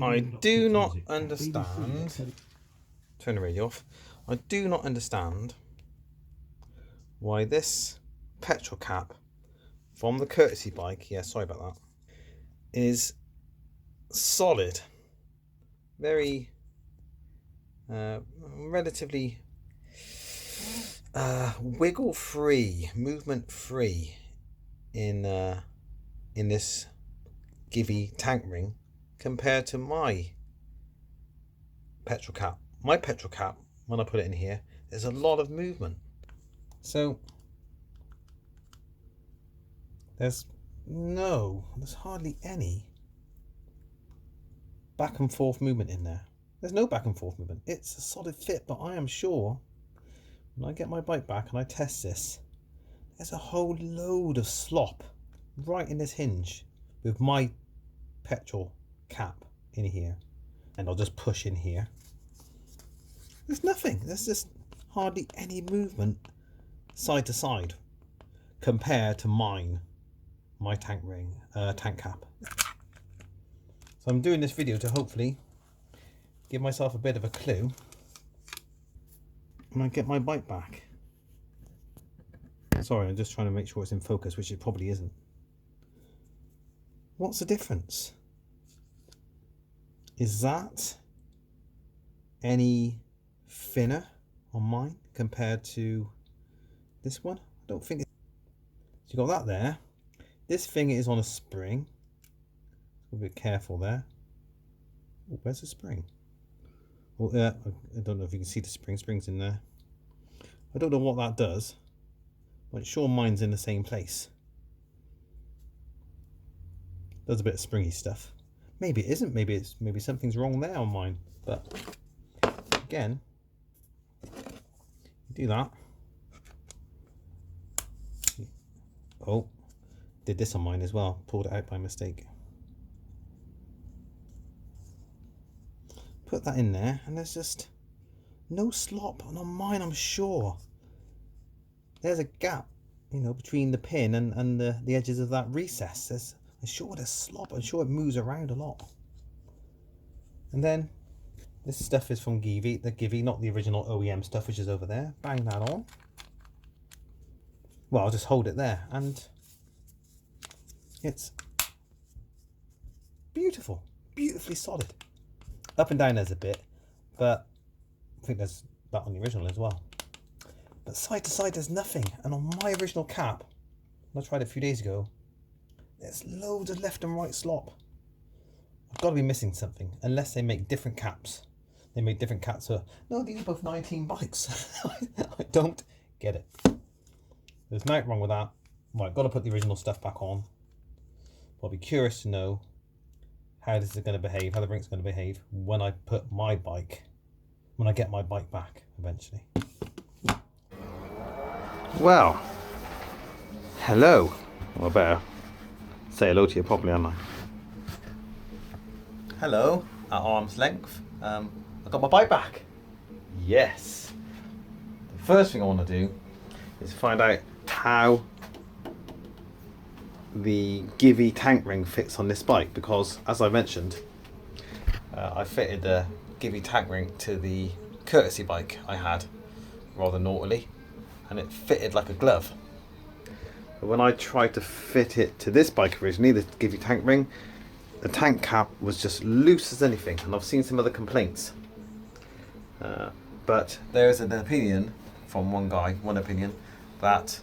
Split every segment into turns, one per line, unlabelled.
I do not understand. Turn the radio off. I do not understand why this petrol cap from the courtesy bike, yeah, sorry about that, is solid, very relatively wiggle free, movement free in this Givi tank ring compared to my petrol cap. My petrol cap, when I put it in here, there's a lot of movement. So there's hardly any back and forth movement in there. There's no back and forth movement. It's a solid fit, but I am sure when I get my bike back and I test this, there's a whole load of slop right in this hinge with my petrol cap in here. And I'll just push in here. There's nothing. There's just hardly any movement side to side compared to my tank ring, tank cap. So I'm doing this video to hopefully give myself a bit of a clue when I get my bike back. Sorry, I'm just trying to make sure it's in focus, which it probably isn't. What's the difference? Is that any thinner on mine compared to this one? I don't think it. So you got that there. This thing is on a spring. A bit careful there. Oh, where's the spring? Well, I don't know if you can see the spring. Spring's in there. I don't know what that does, but I'm sure mine's in the same place. Does a bit of springy stuff. Maybe it isn't. Maybe something's wrong there on mine. But again, do that. Oh, did this on mine as well. Pulled it out by mistake. Put that in there, and there's just no slop. And on mine, I'm sure there's a gap, you know, between the pin and the edges of that recess. I'm sure there's slop. I'm sure it moves around a lot. And then this stuff is from Givi, not the original OEM stuff, which is over there. Bang that on. Well, I'll just hold it there, and it's beautiful, beautifully solid. Up and down there's a bit, but I think there's that on the original as well. But side to side there's nothing. And on my original cap, I tried it a few days ago, there's loads of left and right slop. I've got to be missing something, unless they make different caps. They make different caps for, no, these are both 19 bikes. I don't get it. There's nothing wrong with that. Right, got to put the original stuff back on. I'll be curious to know how this is going to behave, how the rink's going to behave when I get my bike back eventually. Well, hello. Well, I better say hello to you properly, aren't I? Hello, at arm's length. I got my bike back. Yes. The first thing I want to do is find out how the Givi tank ring fits on this bike, because as I mentioned, I fitted the Givi tank ring to the courtesy bike I had rather naughtily, and it fitted like a glove. But when I tried to fit it to this bike originally, the Givi tank ring, the tank cap was just loose as anything, and I've seen some other complaints. But there is an opinion from one guy, that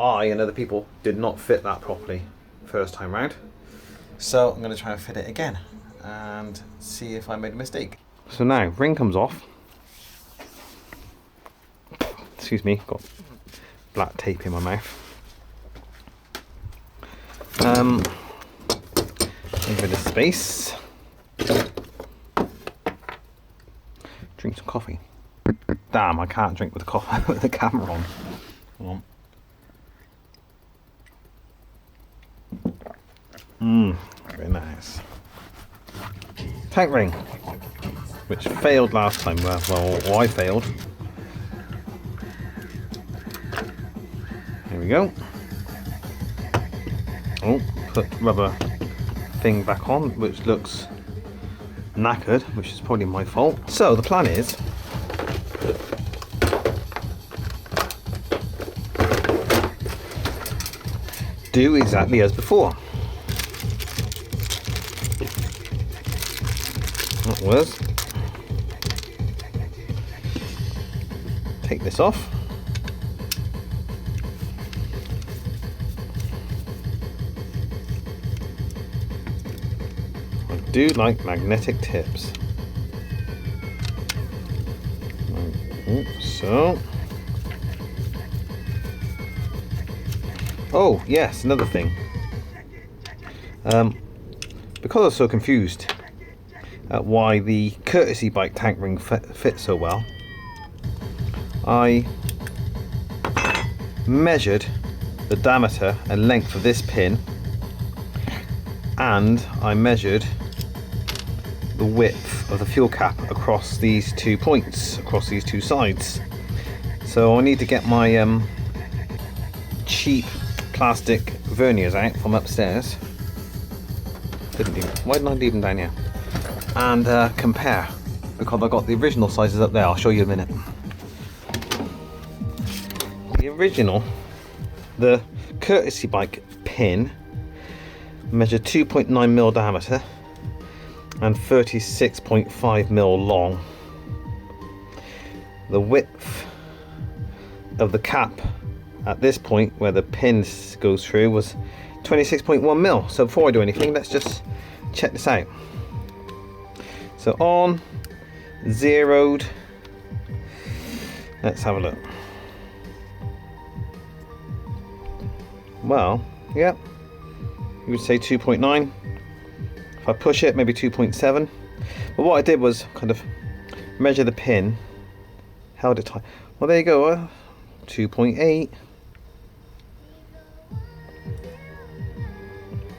I and other people did not fit that properly first time round. So I'm going to try and fit it again and see if I made a mistake. So now, ring comes off. Excuse me, got black tape in my mouth. A bit of space. Drink some coffee. Damn, I can't drink with the coffee with the camera on. Hold on. Very nice. Tank ring, which failed last time. Well, I failed. Here we go. Oh, put rubber thing back on, which looks knackered, which is probably my fault. So the plan is do exactly as before. That was take this off. I do like magnetic tips. So, oh yes, another thing. Because I was so confused at why the courtesy bike tank ring fits so well, I measured the diameter and length of this pin, and I measured the width of the fuel cap across these 2 points, across these 2 sides. So I need to get my cheap plastic verniers out from upstairs. Why didn't I leave them down here? And compare, because I got the original sizes up there. I'll show you in a minute. The original, the courtesy bike pin, measured 2.9mm diameter and 36.5mm long. The width of the cap at this point where the pin goes through was 26.1mm. So before I do anything, let's just check this out. So on, zeroed, let's have a look. Well, yeah, you would say 2.9. If I push it, maybe 2.7. But what I did was kind of measure the pin, held it tight. Well, there you go, 2.8.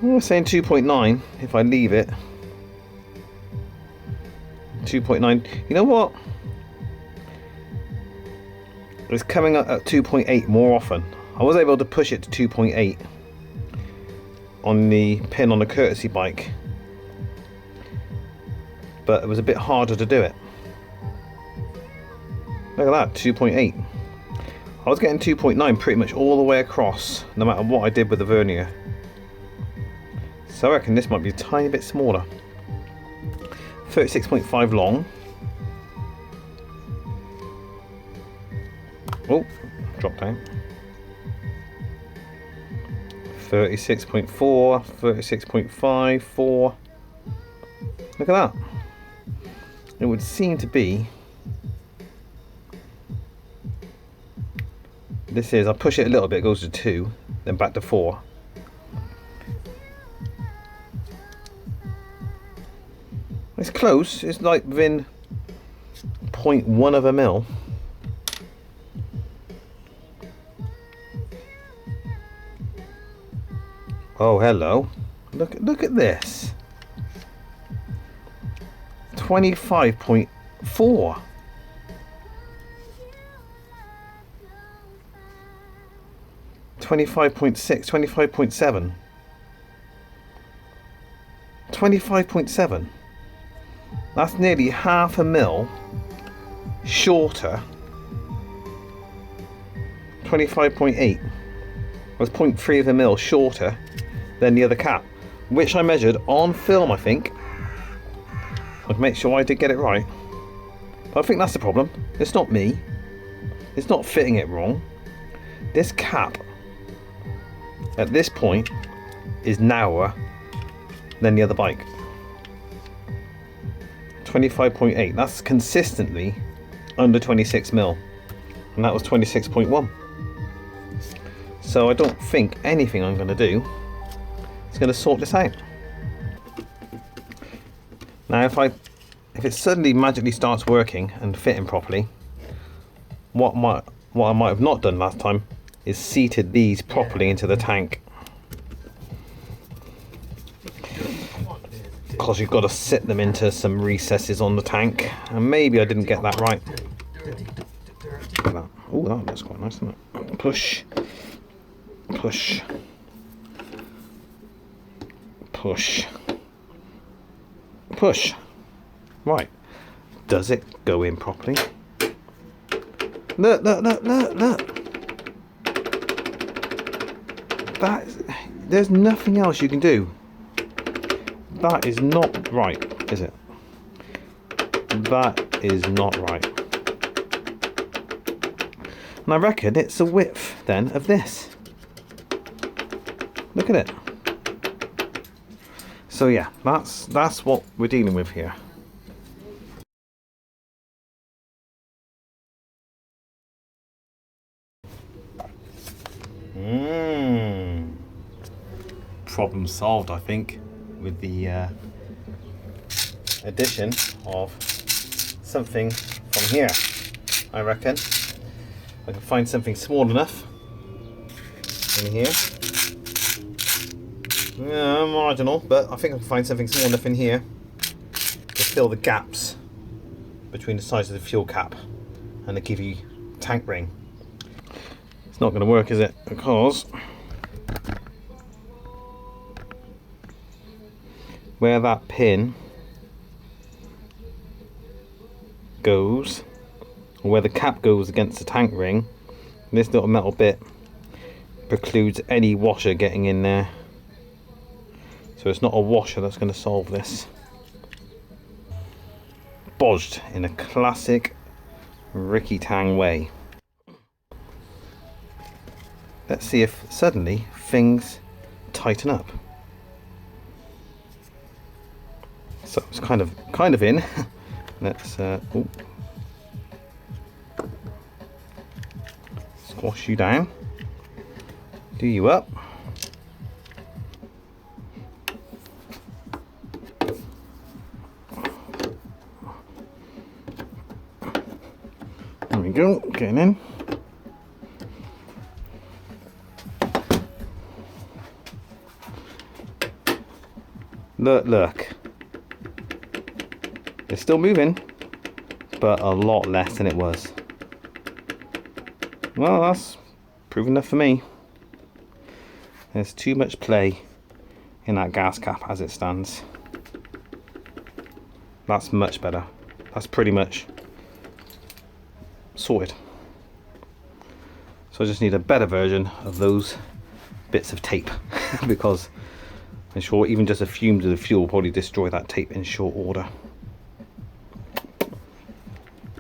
I'm saying 2.9 if I leave it. 2.9. You know what? It's coming up at 2.8 more often. I was able to push it to 2.8 on the pin on the courtesy bike, but it was a bit harder to do it. Look at that, 2.8. I was getting 2.9 pretty much all the way across, no matter what I did with the vernier. So I reckon this might be a tiny bit smaller. 36.5 long. Oh, dropped down. 36.4, 36.5, 4. Look at that. It would seem to be. This is, I push it a little bit, it goes to 2, then back to 4. It's close, it's like within 0.1 of a mil. Oh, hello. Look at this. 25.4. 25.6, 25.7. 25.7. That's nearly half a mil shorter. 25.8 was 0.3 of a mil shorter than the other cap, which I measured on film, I think. I'd make sure I did get it right. But I think that's the problem. It's not me. It's not fitting it wrong. This cap at this point is narrower than the other bike. 25.8. That's consistently under 26 mil, and that was 26.1. So I don't think anything I'm going to do is going to sort this out. Now if it suddenly magically starts working and fitting properly, what I might have not done last time is seated these properly into the tank. Because you've got to sit them into some recesses on the tank, and maybe I didn't get that right. Oh, that looks quite nice, doesn't it? Push, push, push, push. Right, does it go in properly? Look, look, look, look, look. There's nothing else you can do. That is not right, is it? That is not right. And I reckon it's the width then of this. Look at it. So yeah, that's what we're dealing with here. Problem solved, I think, with the addition of something from here. I reckon I can find something small enough in here. Yeah, marginal, but I think I can find something small enough in here to fill the gaps between the size of the fuel cap and the Givi tank ring. It's not going to work, is it? Because where that pin goes, or where the cap goes against the tank ring, this little metal bit precludes any washer getting in there. So it's not a washer that's going to solve this. Bodged in a classic Ricky Tang way. Let's see if suddenly things tighten up. So it's kind of in. Let's squash you down, do you up. There we go, getting in. Look, look. It's still moving, but a lot less than it was. Well, that's proven enough for me. There's too much play in that gas cap as it stands. That's much better. That's pretty much sorted. So I just need a better version of those bits of tape because I'm sure even just a fumes of the fuel will probably destroy that tape in short order.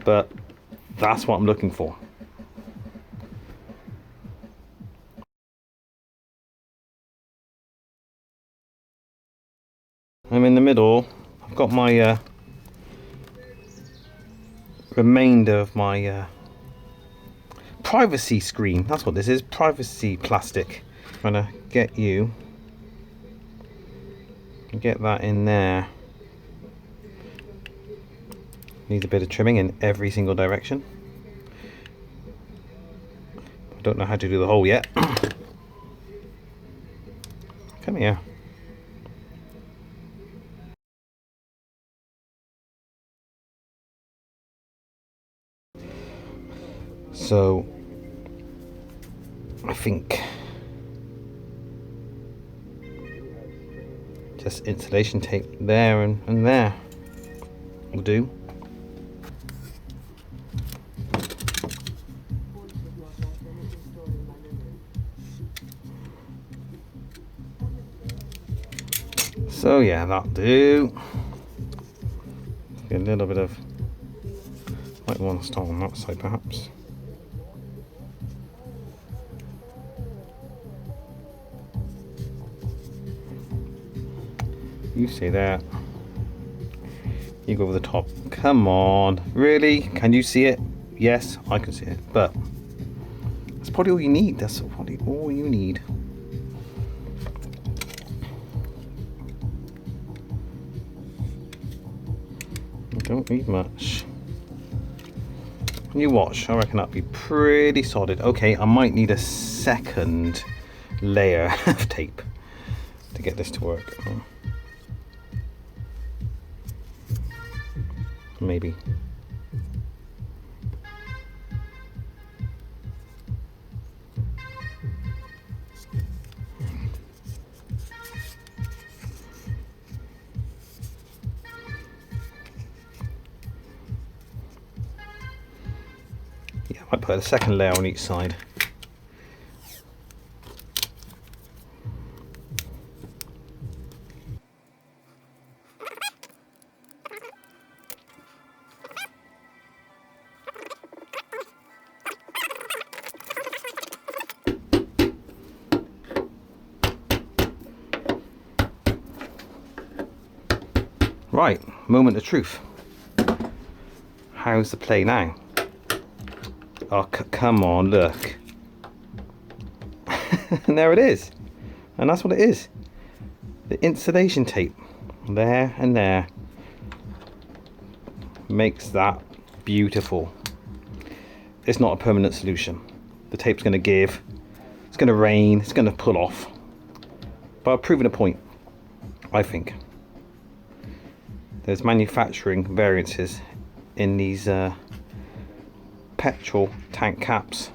But that's what I'm looking for. I'm in the middle. I've got my remainder of my privacy screen. That's what this is, privacy plastic. I'm trying to get you, get that in there. Needs a bit of trimming in every single direction. I don't know how to do the hole yet. Come here. So I think just insulation tape there and there will do. So yeah, that'll do. Get a little bit of, might want to start on that side perhaps. You say that. You go over the top. Come on, really? Can you see it? Yes, I can see it, but that's probably all you need. That's probably all you need. You don't need much. You watch, I reckon that'll be pretty solid. Okay, I might need a second layer of tape to get this to work. Maybe. Yeah, I might put a second layer on each side. Right, moment of truth. How's the play now? Oh, come on, look. And there it is. And that's what it is. The insulation tape, there and there, makes that beautiful. It's not a permanent solution. The tape's going to give, it's going to rain, it's going to pull off. But I've proven a point, I think. There's manufacturing variances in these petrol tank caps,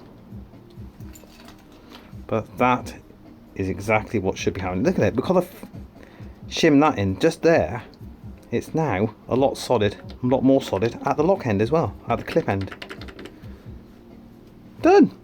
but that is exactly what should be happening. Look at it, because I've shimmed that in just there, it's now a lot more solid at the lock end as well, at the clip end. Done.